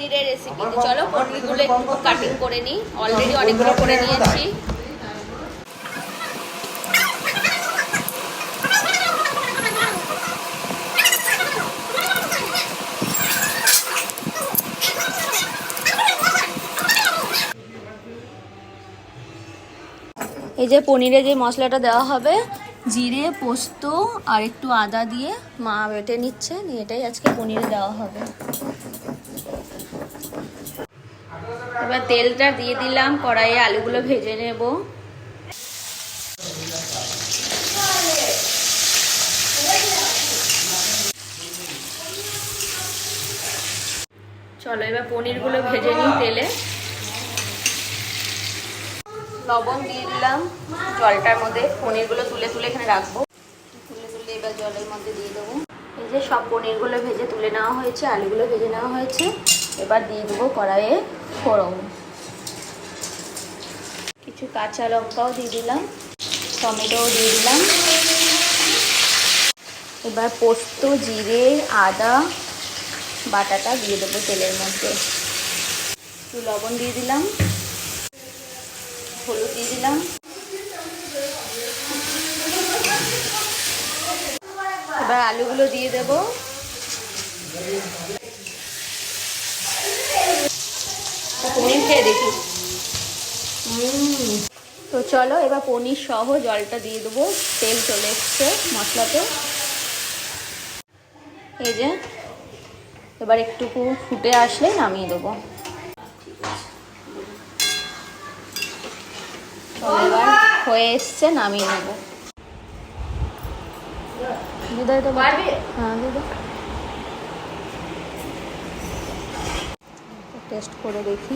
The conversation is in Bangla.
পনিরের রেসিপি। চলো পনিরগুলো একটু কাটিং করে নিই, অলরেডি অনেকগুলো করে নিয়েছি। এই যে পনিরে যে মশলাটা দেওয়া হবে, জিরে, পোস্ত আর একটু আদা দিয়ে মা বেটে নিচ্ছে, এটাই আজকে পনিরে দেওয়া হবে। এবার তেলটা দিয়ে দিলাম, কড়াইয়ে আলুগুলো ভেজে নেব। চলো এবার পনিরগুলো ভেজে নিই তেলে। লবণ দিয়ে দিলাম জলটার মধ্যে, পনিরগুলো তুলে তুলে এখানে রাখবো। তুলে তুলে এবার জলের মধ্যে দিয়ে দেবো। এই যে সব পনিরগুলো ভেজে তুলে নেওয়া হয়েছে, আলুগুলো ভেজে নেওয়া হয়েছে। এবার দিয়ে দেবো কড়াইয়ে ফোড়ন। কিছু কাঁচা লঙ্কাও দিয়ে দিলাম, টমেটোও দিয়ে দিলাম। এবার পোস্ত, জিরে, আদা বাটাটা দিয়ে দেবো তেলের মধ্যে। একটু লবণ দিয়ে দিলাম, হলুদ দিয়ে দিলাম। এবার আলুগুলো দিয়ে দেব। পনির খেয়ে দেখি। তো চলো এবার পনির সহ জলটা দিয়ে দেবো। তেল চলে এসছে মশলাতে। এই যে এবার একটুকু ফুটে আসলে নামিয়ে দেবো। এবার হয়ে এসছে, নামিয়ে নেবো। দিদাই তো পারবে? হ্যাঁ দিদা, টেস্ট করে দেখি।